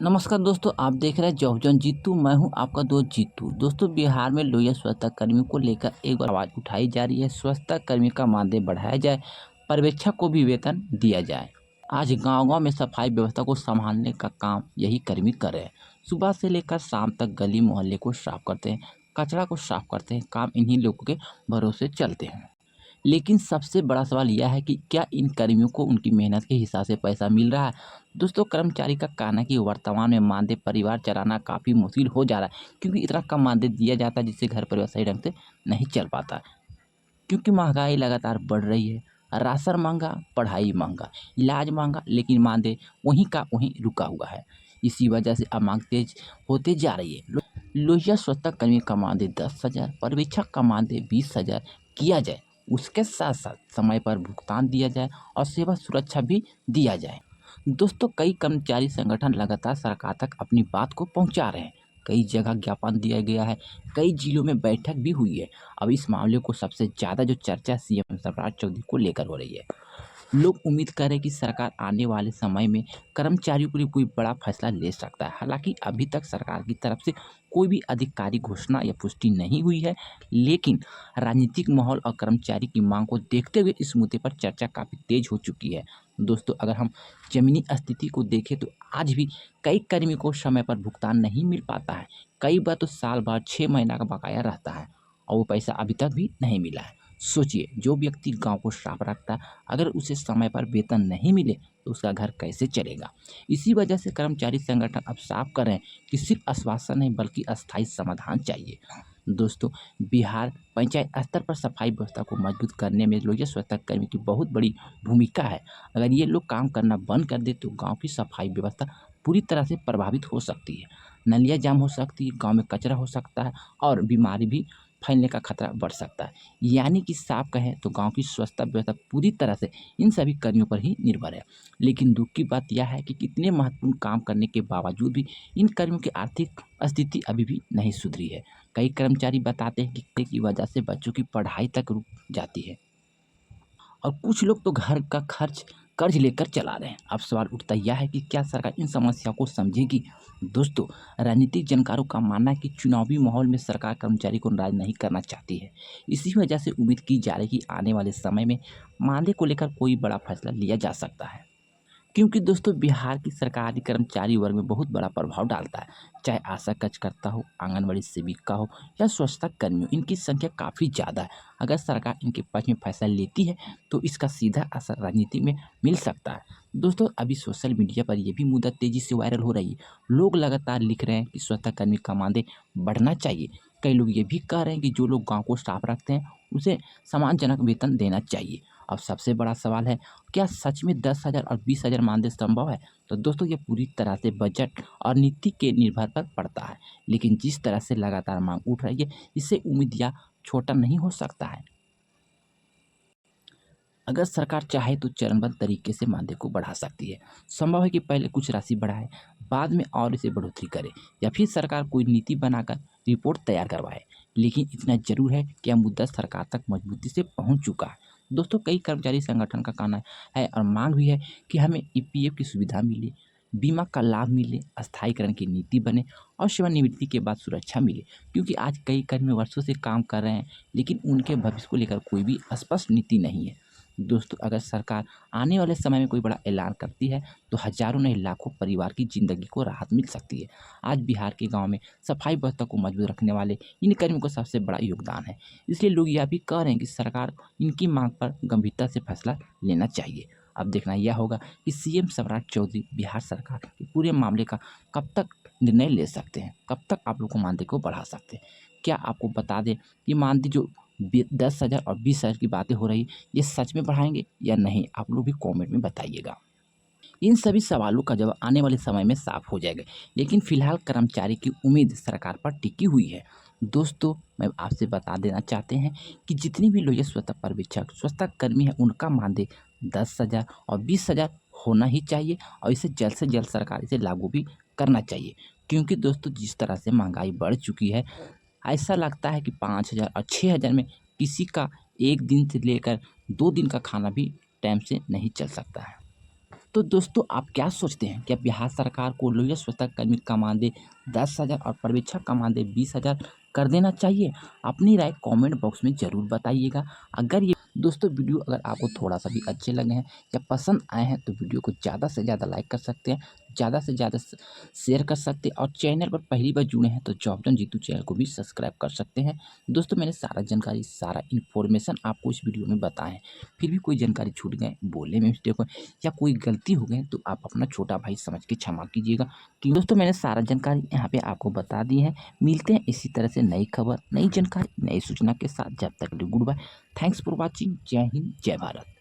नमस्कार दोस्तों, आप देख रहे हैं जॉब जॉन जीतू। मैं हूं आपका दोस्त जीतू। दोस्तों, बिहार में लोहिया स्वच्छता कर्मियों को लेकर एक बार आवाज़ उठाई जा रही है। स्वच्छता कर्मी का मानदेय बढ़ाया जाए, पर्यवेक्षक को भी वेतन दिया जाए। आज गांव-गांव में सफाई व्यवस्था को संभालने का काम यही कर्मी कर रहे हैं। सुबह से लेकर शाम तक गली मोहल्ले को साफ करते हैं, कचरा को साफ करते हैं। काम इन्हीं लोगों के भरोसे चलते हैं। लेकिन सबसे बड़ा सवाल यह है कि क्या इन कर्मियों को उनकी मेहनत के हिसाब से पैसा मिल रहा है? दोस्तों, कर्मचारी का कहना है कि वर्तमान में मानदेय परिवार चलाना काफ़ी मुश्किल हो जा रहा है, क्योंकि इतना कम मानदेय दिया जाता है जिससे घर परिवार सही ढंग से नहीं चल पाता। क्योंकि महंगाई लगातार बढ़ रही है, राशन महँगा, पढ़ाई महँगा, इलाज महँगा, लेकिन मानदेय वहीं का वहीं रुका हुआ है। इसी वजह से अब माँग तेज होते जा रही है। लोहिया स्वच्छता कर्मी का मानदेय 10,000, पर्यवेक्षक का मानदेय 20,000 किया जाए। उसके साथ-साथ समय पर भुगतान दिया जाए और सेवा सुरक्षा भी दिया जाए। दोस्तों, कई कर्मचारी संगठन लगातार सरकार तक अपनी बात को पहुँचा रहे हैं। कई जगह ज्ञापन दिया गया है, कई जिलों में बैठक भी हुई है। अब इस मामले को सबसे ज़्यादा जो चर्चा सीएम शिवराज चौधरी को लेकर हो रही है। लोग उम्मीद कर रहे हैं कि सरकार आने वाले समय में कर्मचारियों के लिए कोई बड़ा फैसला ले सकता है। हालाँकि अभी तक सरकार की तरफ से कोई भी आधिकारिक घोषणा या पुष्टि नहीं हुई है, लेकिन राजनीतिक माहौल और कर्मचारी की मांग को देखते हुए इस मुद्दे पर चर्चा काफ़ी तेज हो चुकी है। दोस्तों, अगर हम ज़मीनी स्थिति को देखें तो आज भी कई कर्मियों को समय पर भुगतान नहीं मिल पाता है। कई बार तो साल भर 6 महीना का बकाया रहता है और वो पैसा अभी तक भी नहीं मिला है। सोचिए, जो व्यक्ति गाँव को साफ रखता है, अगर उसे समय पर वेतन नहीं मिले तो उसका घर कैसे चलेगा? इसी वजह से कर्मचारी संगठन अब साफ कर रहे हैं कि सिर्फ आश्वासन नहीं बल्कि अस्थायी समाधान चाहिए। दोस्तों, बिहार पंचायत स्तर पर सफाई व्यवस्था को मजबूत करने में लोहिया स्वच्छता कर्मी की बहुत बड़ी भूमिका है। अगर ये लोग काम करना बंद कर दे तो गाँव की सफाई व्यवस्था पूरी तरह से प्रभावित हो सकती है। नालियाँ जाम हो सकती है, गाँव में कचरा हो सकता है और बीमारी भी फैलने का खतरा बढ़ सकता है। यानी कि साफ कहें तो गाँव की स्वच्छता व्यवस्था पूरी तरह से इन सभी कर्मियों पर ही निर्भर है। लेकिन दुःख की बात यह है कि कितने महत्वपूर्ण काम करने के बावजूद भी इन कर्मियों की आर्थिक स्थिति अभी भी नहीं सुधरी है। कई कर्मचारी बताते हैं कि की वजह से बच्चों की पढ़ाई तक रुक जाती है और कुछ लोग तो घर का खर्च कर्ज लेकर चला रहे हैं। अब सवाल उठता यह है कि क्या सरकार इन समस्याओं को समझेगी? दोस्तों, राजनीतिक जानकारों का मानना है कि चुनावी माहौल में सरकार कर्मचारी को नाराज नहीं करना चाहती है। इसी वजह से उम्मीद की जा रही है कि आने वाले समय में मानदेय को लेकर कोई बड़ा फैसला लिया जा सकता है। क्योंकि दोस्तों, बिहार की सरकारी कर्मचारी वर्ग में बहुत बड़ा प्रभाव डालता है। चाहे आशा कार्यकर्ता हो, आंगनबाड़ी सेविका हो या स्वच्छता कर्मी हो, इनकी संख्या काफ़ी ज़्यादा है। अगर सरकार इनके पक्ष में फैसला लेती है तो इसका सीधा असर राजनीति में मिल सकता है। दोस्तों, अभी सोशल मीडिया पर यह भी मुद्दा तेज़ी से वायरल हो रही है। लोग लगातार लिख रहे हैं कि स्वच्छता कर्मी का मानदेय बढ़ना चाहिए। कई लोग ये भी कह रहे हैं कि जो लोग गाँव को साफ रखते हैं उसे सम्मानजनक वेतन देना चाहिए। अब सबसे बड़ा सवाल है, क्या सच में 10,000 और 20,000 मानदेय संभव है? तो दोस्तों, ये पूरी तरह से बजट और नीति के निर्भर पर पड़ता है। लेकिन जिस तरह से लगातार मांग उठ रही है, इससे उम्मीद या छोटा नहीं हो सकता है। अगर सरकार चाहे तो चरणबद्ध तरीके से मानदेय को बढ़ा सकती है। संभव है कि पहले कुछ राशि बढ़ाए, बाद में और इसे बढ़ोतरी करे, या फिर सरकार कोई नीति बनाकर रिपोर्ट तैयार करवाए। लेकिन इतना जरूर है कि यह मुद्दा सरकार तक मजबूती से पहुंच चुका है। दोस्तों, कई कर्मचारी संगठन का कहना है और मांग भी है कि हमें ईपीएफ की सुविधा मिले, बीमा का लाभ मिले, स्थायीकरण की नीति बने और सेवानिवृत्ति के बाद सुरक्षा मिले। क्योंकि आज कई कर्मी वर्षों से काम कर रहे हैं, लेकिन उनके भविष्य को लेकर कोई भी स्पष्ट नीति नहीं है। दोस्तों, अगर सरकार आने वाले समय में कोई बड़ा ऐलान करती है तो हज़ारों नहीं लाखों परिवार की ज़िंदगी को राहत मिल सकती है। आज बिहार के गाँव में सफाई व्यवस्था को मजबूत रखने वाले इन कर्मियों का सबसे बड़ा योगदान है। इसलिए लोग यह भी कह रहे हैं कि सरकार इनकी मांग पर गंभीरता से फैसला लेना चाहिए। अब देखना यह होगा कि सीएम शिवराज चौधरी बिहार सरकार के पूरे मामले का कब तक निर्णय ले सकते हैं, कब तक आप लोग को मानदेय को बढ़ा सकते हैं। क्या आपको बता दें, ये मानदेय जो 10,000 और 20,000 की बातें हो रही, ये सच में बढ़ाएँगे या नहीं? आप लोग भी कमेंट में बताइएगा। इन सभी सवालों का जवाब आने वाले समय में साफ हो जाएगा। लेकिन फिलहाल कर्मचारी की उम्मीद सरकार पर टिकी हुई है। दोस्तों, मैं आपसे बता देना चाहते हैं कि जितनी भी लोहिया स्वच्छता पर्यवेक्षक, स्वच्छता कर्मी हैं, उनका मानदेय 10,000 और 20,000 होना ही चाहिए और इसे जल्द से जल्द सरकार इसे लागू भी करना चाहिए। क्योंकि दोस्तों, जिस तरह से महँगाई बढ़ चुकी है, ऐसा लगता है कि 5,000 और 6,000 में किसी का 1 दिन से लेकर 2 दिन का खाना भी टाइम से नहीं चल सकता है। तो दोस्तों आप क्या सोचते हैं? क्या बिहार सरकार को लोहिया स्वच्छताकर्मी का मानदेय 10,000 और पर्यवेक्षक का मानदेय 20,000 कर देना चाहिए? अपनी राय कमेंट बॉक्स में ज़रूर बताइएगा। अगर ये दोस्तों वीडियो अगर आपको थोड़ा-सा भी अच्छे लगे हैं या पसंद आए हैं तो वीडियो को ज़्यादा से ज़्यादा लाइक कर सकते हैं, ज़्यादा से ज़्यादा शेयर कर सकते हैं और चैनल पर पहली बार जुड़े हैं तो जॉब जीतू चैनल को भी सब्सक्राइब कर सकते हैं। दोस्तों मैंने सारा जानकारी, सारा इन्फॉर्मेशन आपको इस वीडियो में बताया है। फिर भी कोई जानकारी छूट गए, बोलने में मिस्टेक हो या कोई गलती हो गई तो आप अपना छोटा भाई समझ के क्षमा कीजिएगा। कि दोस्तों मैंने सारा जानकारी यहाँ पे आपको बता दी है। मिलते हैं इसी तरह से नई खबर, नई जानकारी, नई सूचना के साथ। जब तक के लिए good bye. Thanks for watching. जय हिंद, जय भारत।